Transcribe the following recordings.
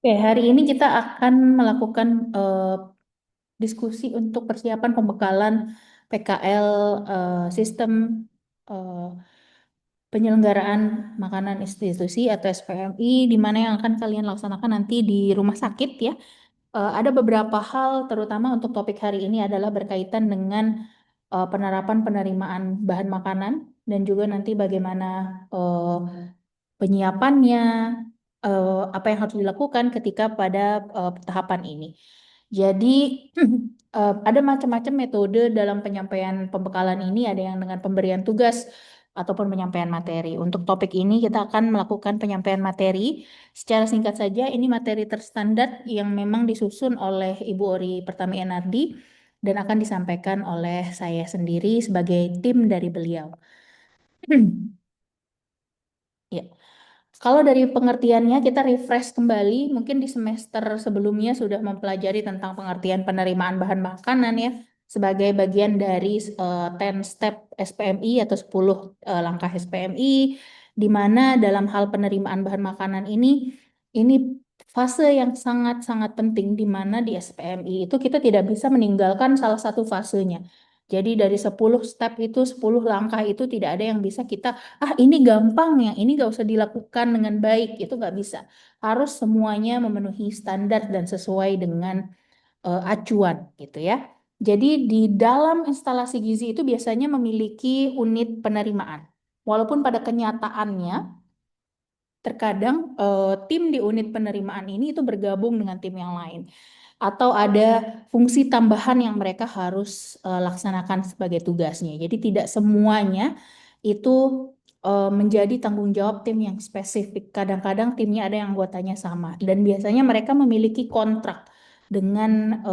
Oke, hari ini kita akan melakukan diskusi untuk persiapan pembekalan PKL sistem eh, penyelenggaraan makanan institusi atau SPMI, di mana yang akan kalian laksanakan nanti di rumah sakit ya. Ada beberapa hal, terutama untuk topik hari ini adalah berkaitan dengan penerapan penerimaan bahan makanan dan juga nanti bagaimana eh, penyiapannya, apa yang harus dilakukan ketika pada tahapan ini. Jadi ada macam-macam metode dalam penyampaian pembekalan ini, ada yang dengan pemberian tugas ataupun penyampaian materi. Untuk topik ini kita akan melakukan penyampaian materi. Secara singkat saja, ini materi terstandar yang memang disusun oleh Ibu Ori Pertami Enardi dan akan disampaikan oleh saya sendiri sebagai tim dari beliau. Ya. Kalau dari pengertiannya kita refresh kembali, mungkin di semester sebelumnya sudah mempelajari tentang pengertian penerimaan bahan makanan ya, sebagai bagian dari 10 step SPMI atau 10 langkah SPMI, di mana dalam hal penerimaan bahan makanan ini fase yang sangat-sangat penting di mana di SPMI itu kita tidak bisa meninggalkan salah satu fasenya. Jadi dari 10 step itu, 10 langkah itu tidak ada yang bisa kita ini gampang ya, ini gak usah dilakukan dengan baik, itu nggak bisa. Harus semuanya memenuhi standar dan sesuai dengan acuan gitu ya. Jadi di dalam instalasi gizi itu biasanya memiliki unit penerimaan. Walaupun pada kenyataannya terkadang tim di unit penerimaan ini itu bergabung dengan tim yang lain atau ada fungsi tambahan yang mereka harus laksanakan sebagai tugasnya. Jadi tidak semuanya itu menjadi tanggung jawab tim yang spesifik. Kadang-kadang timnya ada yang anggotanya sama dan biasanya mereka memiliki kontrak dengan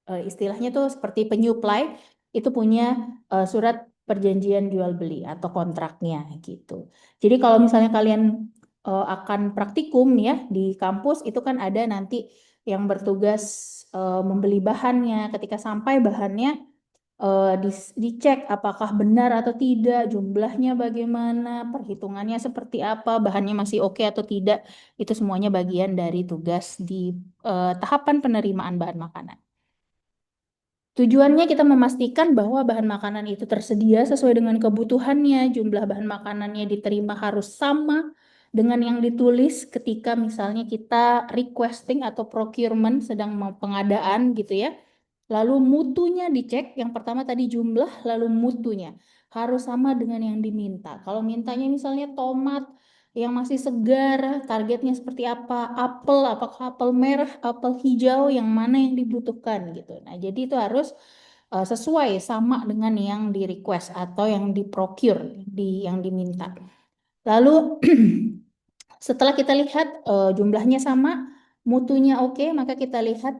istilahnya tuh seperti penyuplai itu punya surat perjanjian jual beli atau kontraknya gitu. Jadi kalau misalnya kalian akan praktikum ya di kampus itu kan ada nanti yang bertugas membeli bahannya. Ketika sampai bahannya dicek apakah benar atau tidak, jumlahnya bagaimana, perhitungannya seperti apa, bahannya masih oke atau tidak. Itu semuanya bagian dari tugas di tahapan penerimaan bahan makanan. Tujuannya kita memastikan bahwa bahan makanan itu tersedia sesuai dengan kebutuhannya, jumlah bahan makanannya diterima harus sama dengan yang ditulis ketika misalnya kita requesting atau procurement sedang mau pengadaan gitu ya. Lalu mutunya dicek, yang pertama tadi jumlah, lalu mutunya harus sama dengan yang diminta. Kalau mintanya misalnya tomat yang masih segar, targetnya seperti apa? Apel, apakah apel merah, apel hijau, yang mana yang dibutuhkan gitu. Nah, jadi itu harus sesuai sama dengan yang di request atau yang di procure, yang diminta. Lalu setelah kita lihat jumlahnya sama, mutunya oke, maka kita lihat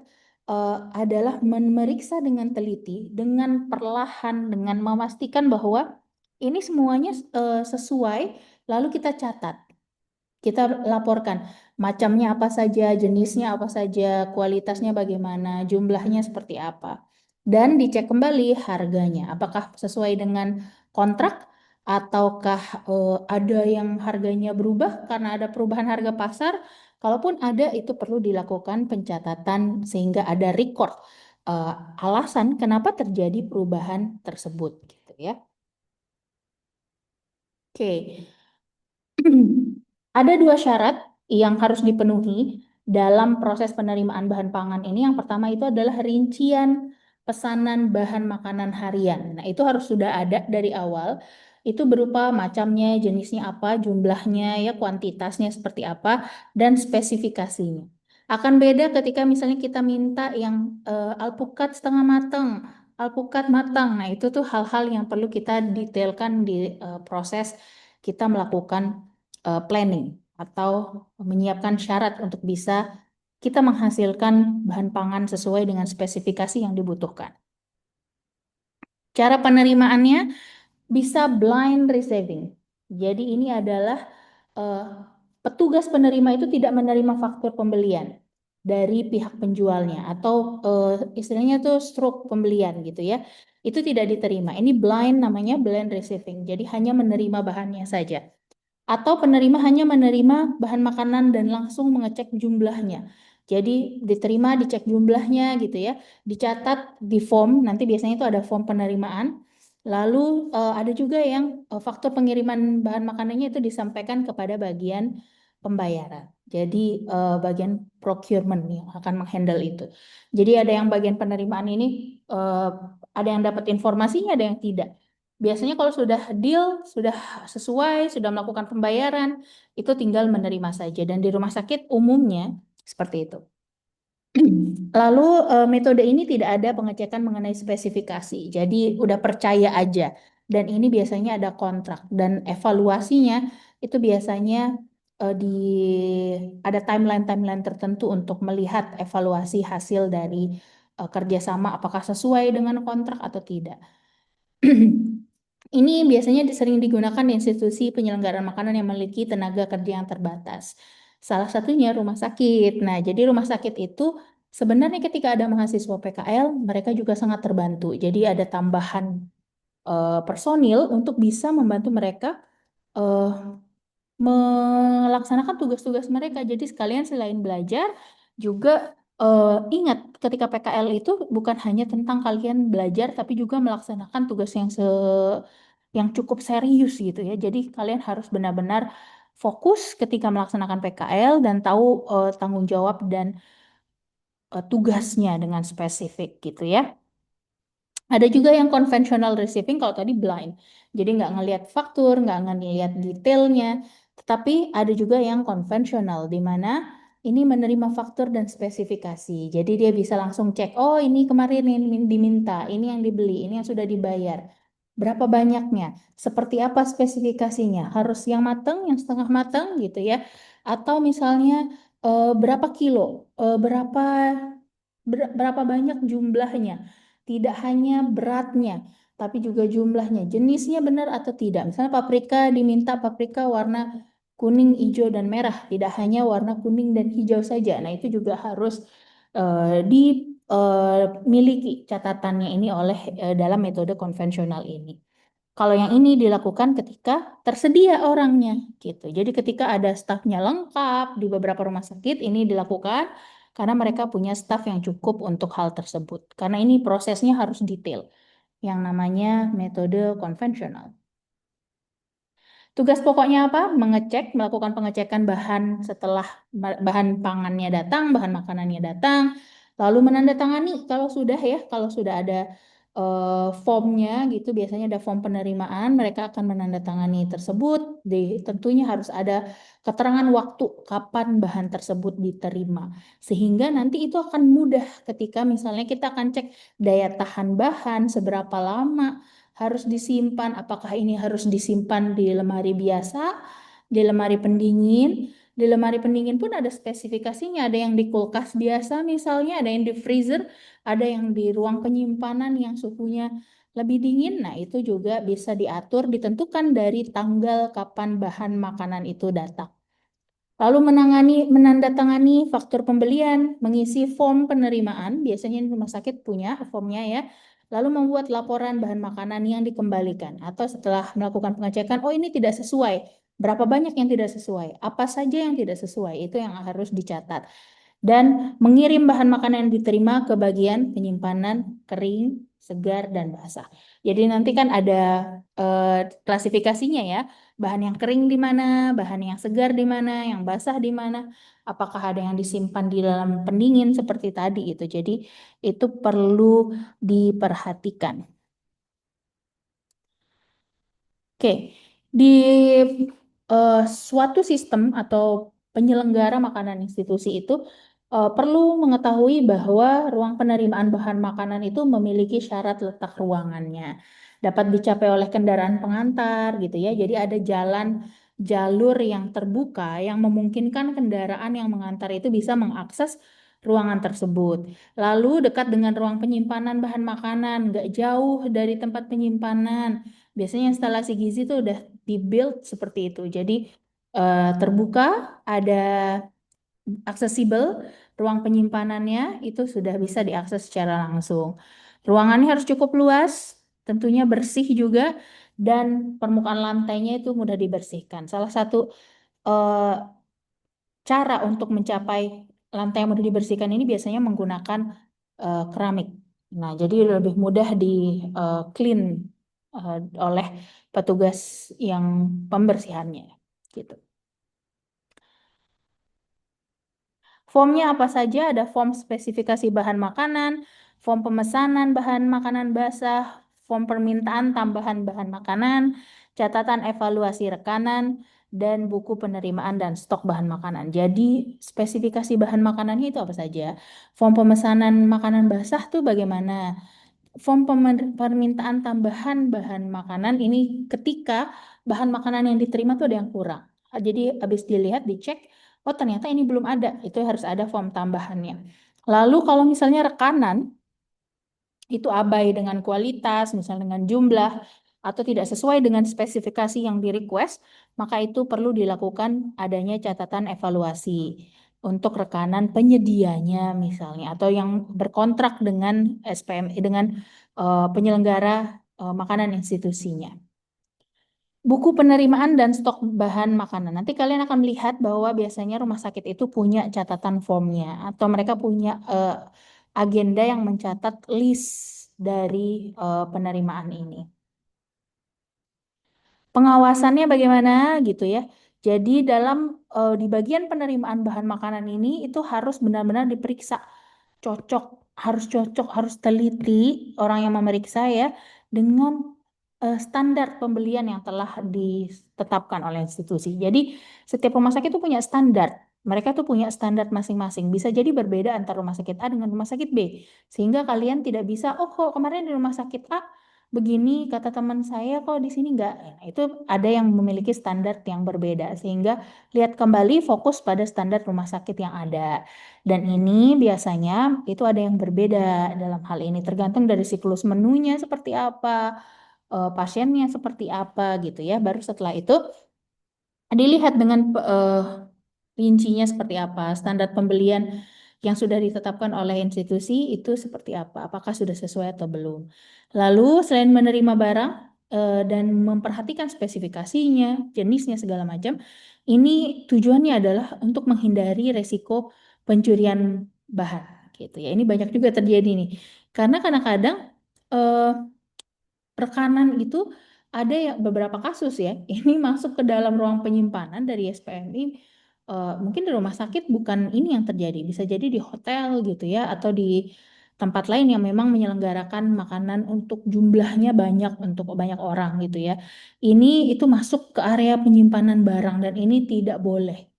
adalah memeriksa dengan teliti, dengan perlahan, dengan memastikan bahwa ini semuanya sesuai, lalu kita catat. Kita laporkan macamnya apa saja, jenisnya apa saja, kualitasnya bagaimana, jumlahnya seperti apa. Dan dicek kembali harganya, apakah sesuai dengan kontrak ataukah ada yang harganya berubah karena ada perubahan harga pasar. Kalaupun ada, itu perlu dilakukan pencatatan sehingga ada record eh, alasan kenapa terjadi perubahan tersebut gitu ya. Oke. Ada dua syarat yang harus dipenuhi dalam proses penerimaan bahan pangan ini. Yang pertama itu adalah rincian pesanan bahan makanan harian. Nah, itu harus sudah ada dari awal. Itu berupa macamnya, jenisnya apa, jumlahnya, ya kuantitasnya seperti apa, dan spesifikasinya. Akan beda ketika misalnya kita minta yang alpukat setengah matang, alpukat matang. Nah, itu tuh hal-hal yang perlu kita detailkan di proses kita melakukan planning atau menyiapkan syarat untuk bisa kita menghasilkan bahan pangan sesuai dengan spesifikasi yang dibutuhkan. Cara penerimaannya bisa blind receiving. Jadi ini adalah eh, petugas penerima itu tidak menerima faktur pembelian dari pihak penjualnya atau istilahnya tuh stroke pembelian gitu ya. Itu tidak diterima. Ini blind namanya blind receiving. Jadi hanya menerima bahannya saja. atau penerima hanya menerima bahan makanan dan langsung mengecek jumlahnya. Jadi diterima, dicek jumlahnya gitu ya, dicatat di form, nanti biasanya itu ada form penerimaan. Lalu ada juga yang faktur pengiriman bahan makanannya itu disampaikan kepada bagian pembayaran. Jadi bagian procurement yang akan menghandle itu. Jadi ada yang bagian penerimaan ini ada yang dapat informasinya, ada yang tidak. Biasanya kalau sudah deal, sudah sesuai, sudah melakukan pembayaran, itu tinggal menerima saja. Dan di rumah sakit umumnya seperti itu. Lalu metode ini tidak ada pengecekan mengenai spesifikasi. Jadi udah percaya aja. Dan ini biasanya ada kontrak dan evaluasinya itu biasanya di ada timeline-timeline tertentu untuk melihat evaluasi hasil dari kerjasama apakah sesuai dengan kontrak atau tidak. Ini biasanya sering digunakan di institusi penyelenggaraan makanan yang memiliki tenaga kerja yang terbatas. Salah satunya rumah sakit. Nah, jadi rumah sakit itu sebenarnya ketika ada mahasiswa PKL, mereka juga sangat terbantu. Jadi ada tambahan personil untuk bisa membantu mereka eh, melaksanakan tugas-tugas mereka. Jadi sekalian selain belajar, juga ingat ketika PKL itu bukan hanya tentang kalian belajar, tapi juga melaksanakan tugas yang cukup serius gitu ya. Jadi kalian harus benar-benar fokus ketika melaksanakan PKL dan tahu tanggung jawab dan tugasnya dengan spesifik gitu ya. Ada juga yang conventional receiving kalau tadi blind. Jadi nggak ngelihat faktur, nggak ngelihat detailnya. Tetapi ada juga yang konvensional di mana ini menerima faktur dan spesifikasi. Jadi dia bisa langsung cek, oh ini kemarin ini diminta, ini yang dibeli, ini yang sudah dibayar. Berapa banyaknya? Seperti apa spesifikasinya? Harus yang matang, yang setengah matang gitu ya. Atau misalnya berapa kilo, berapa banyak jumlahnya. Tidak hanya beratnya, tapi juga jumlahnya. Jenisnya benar atau tidak. Misalnya paprika diminta paprika warna kuning, hijau, dan merah. Tidak hanya warna kuning dan hijau saja. Nah, itu juga harus dimiliki catatannya ini oleh dalam metode konvensional ini. Kalau yang ini dilakukan ketika tersedia orangnya gitu. Jadi ketika ada stafnya lengkap di beberapa rumah sakit ini dilakukan karena mereka punya staf yang cukup untuk hal tersebut. Karena ini prosesnya harus detail yang namanya metode konvensional. Tugas pokoknya apa? Mengecek, melakukan pengecekan bahan setelah bahan pangannya datang, bahan makanannya datang, lalu menandatangani kalau sudah ada formnya gitu, biasanya ada form penerimaan, mereka akan menandatangani tersebut. Tentunya harus ada keterangan waktu kapan bahan tersebut diterima, sehingga nanti itu akan mudah ketika misalnya kita akan cek daya tahan bahan seberapa lama harus disimpan, apakah ini harus disimpan di lemari biasa, di lemari pendingin. Di lemari pendingin pun ada spesifikasinya, ada yang di kulkas biasa misalnya, ada yang di freezer, ada yang di ruang penyimpanan yang suhunya lebih dingin. Nah, itu juga bisa diatur, ditentukan dari tanggal kapan bahan makanan itu datang. Lalu menandatangani faktur pembelian, mengisi form penerimaan, biasanya rumah sakit punya formnya ya. Lalu membuat laporan bahan makanan yang dikembalikan. Atau setelah melakukan pengecekan, oh ini tidak sesuai. Berapa banyak yang tidak sesuai? Apa saja yang tidak sesuai? Itu yang harus dicatat. Dan mengirim bahan makanan yang diterima ke bagian penyimpanan kering, segar, dan basah. Jadi nanti kan ada klasifikasinya ya, bahan yang kering di mana, bahan yang segar di mana, yang basah di mana, apakah ada yang disimpan di dalam pendingin seperti tadi itu. Jadi itu perlu diperhatikan. Oke, di suatu sistem atau penyelenggara makanan institusi itu perlu mengetahui bahwa ruang penerimaan bahan makanan itu memiliki syarat letak ruangannya. Dapat dicapai oleh kendaraan pengantar gitu ya. Jadi ada jalur yang terbuka yang memungkinkan kendaraan yang mengantar itu bisa mengakses ruangan tersebut. Lalu dekat dengan ruang penyimpanan bahan makanan, nggak jauh dari tempat penyimpanan. Biasanya instalasi gizi itu udah dibuild seperti itu. Jadi terbuka, ada aksesibel, ruang penyimpanannya itu sudah bisa diakses secara langsung. Ruangannya harus cukup luas, tentunya bersih juga, dan permukaan lantainya itu mudah dibersihkan. Salah satu eh, cara untuk mencapai lantai yang mudah dibersihkan ini biasanya menggunakan keramik. Nah, jadi lebih mudah di clean oleh petugas yang pembersihannya gitu. Formnya apa saja? Ada form spesifikasi bahan makanan, form pemesanan bahan makanan basah, form permintaan tambahan bahan makanan, catatan evaluasi rekanan, dan buku penerimaan dan stok bahan makanan. Jadi spesifikasi bahan makanannya itu apa saja? Form pemesanan makanan basah tuh bagaimana? Form permintaan tambahan bahan makanan ini ketika bahan makanan yang diterima tuh ada yang kurang. Jadi habis dilihat, dicek, oh ternyata ini belum ada, itu harus ada form tambahannya. Lalu kalau misalnya rekanan itu abai dengan kualitas, misalnya dengan jumlah, atau tidak sesuai dengan spesifikasi yang di request, maka itu perlu dilakukan adanya catatan evaluasi untuk rekanan penyedianya misalnya, atau yang berkontrak dengan SPM, dengan penyelenggara makanan institusinya. Buku penerimaan dan stok bahan makanan. Nanti kalian akan melihat bahwa biasanya rumah sakit itu punya catatan formnya atau mereka punya agenda yang mencatat list dari penerimaan ini. Pengawasannya bagaimana gitu ya. Jadi dalam di bagian penerimaan bahan makanan ini itu harus benar-benar diperiksa cocok, harus teliti orang yang memeriksa ya dengan standar pembelian yang telah ditetapkan oleh institusi. Jadi setiap rumah sakit itu punya standar. Mereka tuh punya standar masing-masing. Bisa jadi berbeda antara rumah sakit A dengan rumah sakit B. Sehingga kalian tidak bisa, oh kok kemarin di rumah sakit A begini kata teman saya kok di sini enggak. Nah, itu ada yang memiliki standar yang berbeda. Sehingga lihat kembali fokus pada standar rumah sakit yang ada. Dan ini biasanya itu ada yang berbeda dalam hal ini tergantung dari siklus menunya seperti apa, pasiennya seperti apa gitu ya. Baru setelah itu dilihat dengan rincinya seperti apa, standar pembelian yang sudah ditetapkan oleh institusi itu seperti apa, apakah sudah sesuai atau belum. Lalu selain menerima barang dan memperhatikan spesifikasinya, jenisnya segala macam, ini tujuannya adalah untuk menghindari resiko pencurian bahan gitu ya. Ini banyak juga terjadi nih. Karena kadang-kadang eh, rekanan itu ada yang beberapa kasus ya, ini masuk ke dalam ruang penyimpanan dari SPMI, mungkin di rumah sakit bukan ini yang terjadi, bisa jadi di hotel gitu ya, atau di tempat lain yang memang menyelenggarakan makanan untuk jumlahnya banyak, untuk banyak orang gitu ya. Ini itu masuk ke area penyimpanan barang dan ini tidak boleh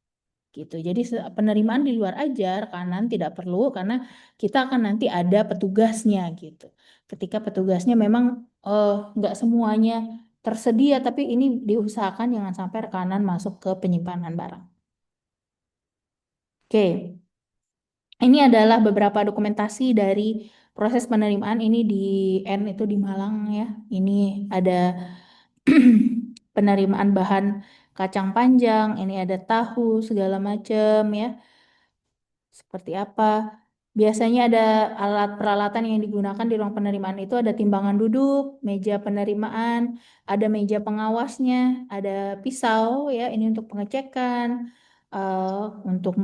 gitu. Jadi penerimaan di luar aja, rekanan tidak perlu karena kita akan nanti ada petugasnya gitu. Ketika petugasnya memang nggak semuanya tersedia, tapi ini diusahakan jangan sampai rekanan masuk ke penyimpanan barang. Oke, ini adalah beberapa dokumentasi dari proses penerimaan ini di N itu di Malang ya. Ini ada penerimaan bahan kacang panjang, ini ada tahu segala macam ya. Seperti apa? Biasanya ada alat peralatan yang digunakan di ruang penerimaan itu ada timbangan duduk, meja penerimaan, ada meja pengawasnya, ada pisau ya ini untuk pengecekan, untuk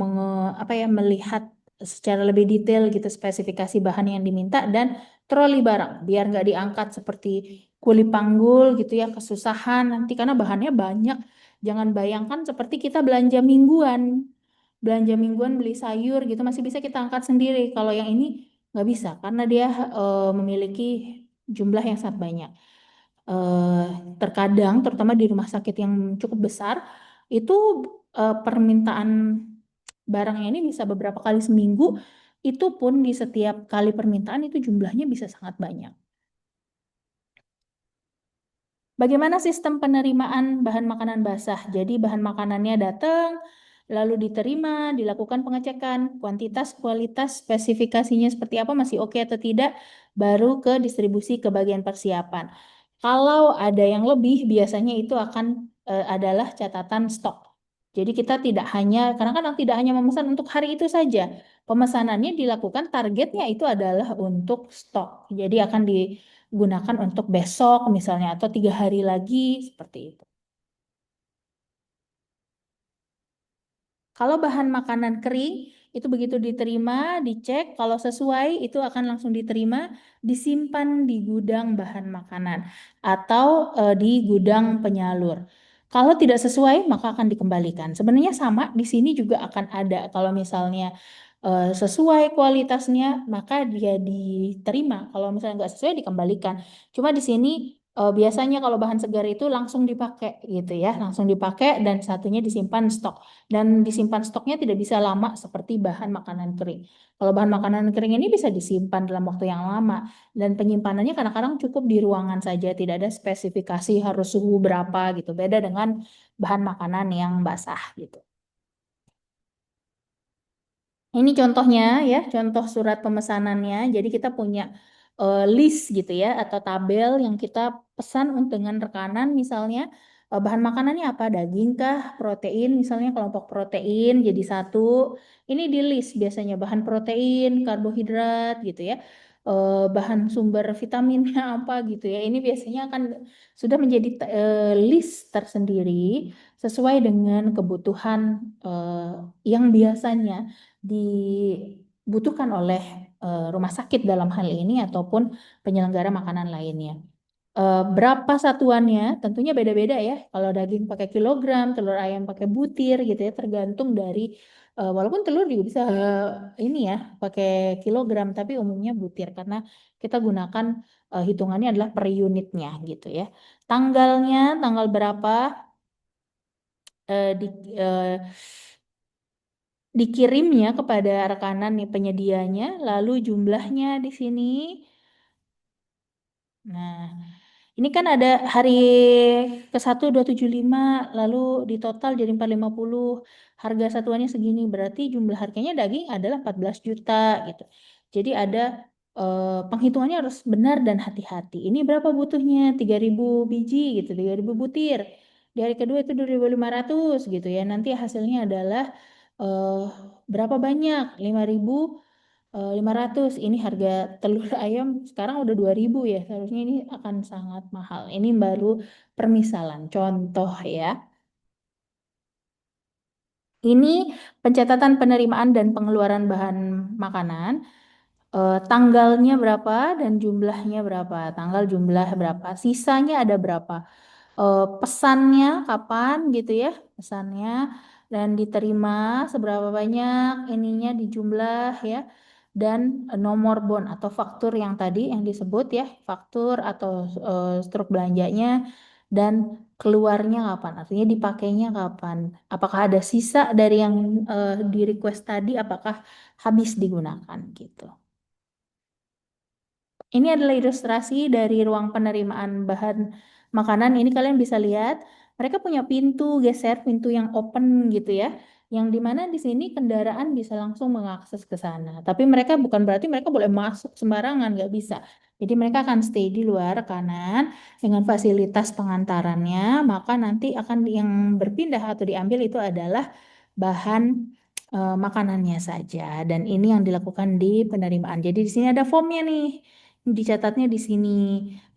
apa ya melihat secara lebih detail gitu spesifikasi bahan yang diminta dan troli barang biar nggak diangkat seperti kuli panggul gitu ya kesusahan nanti karena bahannya banyak. Jangan bayangkan seperti kita belanja mingguan beli sayur gitu masih bisa kita angkat sendiri. Kalau yang ini nggak bisa karena dia memiliki jumlah yang sangat banyak. Eh, Terkadang, terutama di rumah sakit yang cukup besar, itu permintaan barangnya ini bisa beberapa kali seminggu. Itu pun di setiap kali permintaan itu jumlahnya bisa sangat banyak. Bagaimana sistem penerimaan bahan makanan basah? Jadi bahan makanannya datang, lalu diterima, dilakukan pengecekan, kuantitas, kualitas, spesifikasinya seperti apa, masih oke atau tidak, baru ke distribusi ke bagian persiapan. Kalau ada yang lebih, biasanya itu akan adalah catatan stok. Jadi kita tidak hanya, karena kan tidak hanya memesan untuk hari itu saja, pemesanannya dilakukan targetnya itu adalah untuk stok. Jadi akan gunakan untuk besok misalnya atau 3 hari lagi seperti itu. Kalau bahan makanan kering, itu begitu diterima, dicek, kalau sesuai itu akan langsung diterima, disimpan di gudang bahan makanan atau di gudang penyalur. Kalau tidak sesuai, maka akan dikembalikan. Sebenarnya sama, di sini juga akan ada. Kalau misalnya sesuai kualitasnya, maka dia diterima. Kalau misalnya nggak sesuai, dikembalikan. Cuma di sini biasanya kalau bahan segar itu langsung dipakai gitu ya, langsung dipakai dan satunya disimpan stok. Dan disimpan stoknya tidak bisa lama seperti bahan makanan kering. Kalau bahan makanan kering ini bisa disimpan dalam waktu yang lama dan penyimpanannya kadang-kadang cukup di ruangan saja, tidak ada spesifikasi harus suhu berapa gitu. Beda dengan bahan makanan yang basah gitu. Ini contohnya ya, contoh surat pemesanannya. Jadi kita punya list gitu ya, atau tabel yang kita pesan dengan rekanan misalnya bahan makanannya apa, daging kah, protein misalnya kelompok protein jadi satu. Ini di list biasanya bahan protein, karbohidrat gitu ya. Bahan sumber vitaminnya apa gitu ya. Ini biasanya akan sudah menjadi list tersendiri sesuai dengan kebutuhan yang biasanya dibutuhkan oleh rumah sakit dalam hal ini ataupun penyelenggara makanan lainnya. Berapa satuannya? Tentunya beda-beda ya. Kalau daging pakai kilogram, telur ayam pakai butir gitu ya, tergantung dari walaupun telur juga bisa ini ya pakai kilogram, tapi umumnya butir karena kita gunakan hitungannya adalah per unitnya gitu ya. Tanggalnya, tanggal berapa di, eh, dikirimnya kepada rekanan nih penyedianya, lalu jumlahnya di sini. Nah, ini kan ada hari ke-1 275, lalu di total jadi 450. Harga satuannya segini, berarti jumlah harganya daging adalah 14 juta gitu. Jadi ada penghitungannya harus benar dan hati-hati. Ini berapa butuhnya? 3.000 biji gitu, 3.000 butir. Di hari kedua itu 2.500 gitu ya. Nanti hasilnya adalah eh, berapa banyak? 5.500. Ini harga telur ayam sekarang udah 2.000 ya. Seharusnya ini akan sangat mahal. Ini baru permisalan, contoh ya. Ini pencatatan penerimaan dan pengeluaran bahan makanan. Tanggalnya berapa dan jumlahnya berapa. Tanggal jumlah berapa. Sisanya ada berapa. Pesannya kapan gitu ya, pesannya dan diterima seberapa banyak ininya di jumlah ya, dan nomor bon atau faktur yang tadi yang disebut ya, faktur atau struk belanjanya, dan keluarnya kapan, artinya dipakainya kapan, apakah ada sisa dari yang di request tadi, apakah habis digunakan gitu. Ini adalah ilustrasi dari ruang penerimaan bahan makanan. Ini kalian bisa lihat, mereka punya pintu geser, pintu yang open gitu ya. Yang dimana di sini kendaraan bisa langsung mengakses ke sana. Tapi mereka bukan berarti mereka boleh masuk sembarangan, nggak bisa. Jadi mereka akan stay di luar kanan dengan fasilitas pengantarannya. Maka nanti akan yang berpindah atau diambil itu adalah bahan makanannya saja. Dan ini yang dilakukan di penerimaan. Jadi di sini ada formnya nih, dicatatnya di sini.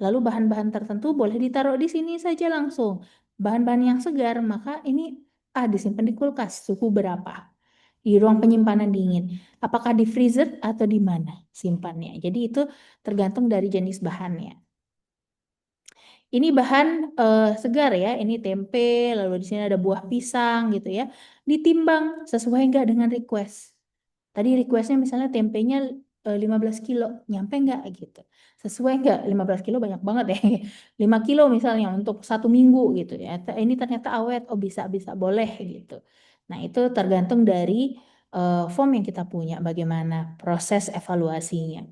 Lalu bahan-bahan tertentu boleh ditaruh di sini saja langsung. Bahan-bahan yang segar, maka ini disimpan di kulkas, suhu berapa? Di ruang penyimpanan dingin. Apakah di freezer atau di mana simpannya? Jadi itu tergantung dari jenis bahannya. Ini bahan segar ya, ini tempe, lalu di sini ada buah pisang gitu ya. Ditimbang sesuai nggak dengan request. Tadi requestnya misalnya tempenya 15 kilo, nyampe nggak gitu. Sesuai nggak? 15 kilo banyak banget ya. 5 kilo misalnya untuk 1 minggu gitu ya. Ini ternyata awet, oh bisa boleh gitu. Nah itu tergantung dari form yang kita punya, bagaimana proses evaluasinya.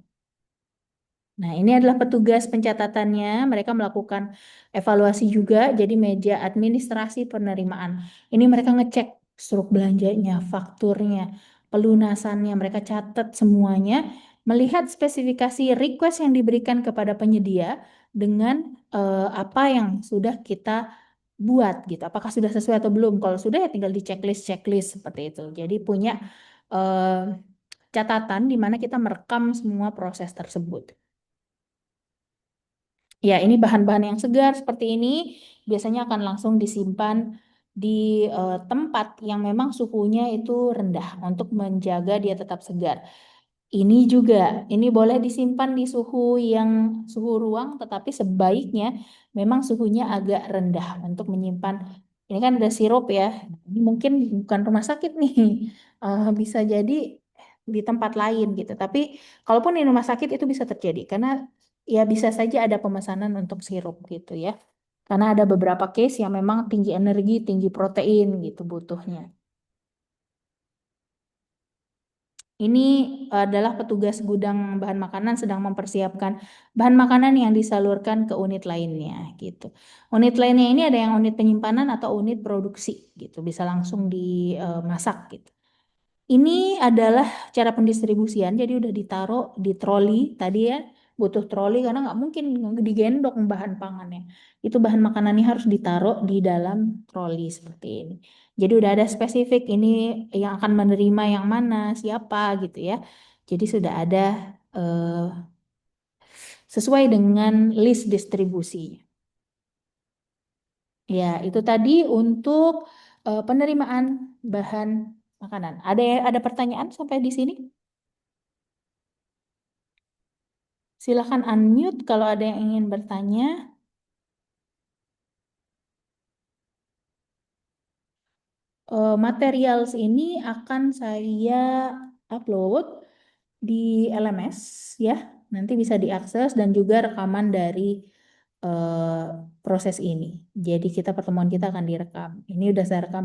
Nah, ini adalah petugas pencatatannya. Mereka melakukan evaluasi juga, jadi meja administrasi penerimaan. Ini mereka ngecek struk belanjanya, fakturnya, pelunasannya. Mereka catat semuanya, melihat spesifikasi request yang diberikan kepada penyedia dengan apa yang sudah kita buat gitu. Apakah sudah sesuai atau belum? Kalau sudah ya tinggal di checklist seperti itu. Jadi punya eh, catatan di mana kita merekam semua proses tersebut. Ya, ini bahan-bahan yang segar seperti ini biasanya akan langsung disimpan di tempat yang memang suhunya itu rendah untuk menjaga dia tetap segar. Ini juga, ini boleh disimpan di suhu ruang, tetapi sebaiknya memang suhunya agak rendah untuk menyimpan. Ini kan ada sirup ya, ini mungkin bukan rumah sakit nih, bisa jadi di tempat lain gitu. Tapi kalaupun di rumah sakit itu bisa terjadi karena ya bisa saja ada pemesanan untuk sirup gitu ya. Karena ada beberapa case yang memang tinggi energi, tinggi protein gitu butuhnya. Ini adalah petugas gudang bahan makanan sedang mempersiapkan bahan makanan yang disalurkan ke unit lainnya gitu. Unit lainnya ini ada yang unit penyimpanan atau unit produksi gitu, bisa langsung dimasak gitu. Ini adalah cara pendistribusian, jadi udah ditaruh di troli tadi ya, butuh troli karena nggak mungkin digendong bahan pangannya. Itu bahan makanannya harus ditaruh di dalam troli seperti ini. Jadi udah ada spesifik ini yang akan menerima yang mana, siapa gitu ya. Jadi sudah ada eh, sesuai dengan list distribusinya. Ya, itu tadi untuk penerimaan bahan makanan. Ada pertanyaan sampai di sini? Silakan unmute kalau ada yang ingin bertanya. Materials ini akan saya upload di LMS ya. Nanti bisa diakses dan juga rekaman dari proses ini. Jadi pertemuan kita akan direkam. Ini udah saya rekam ya.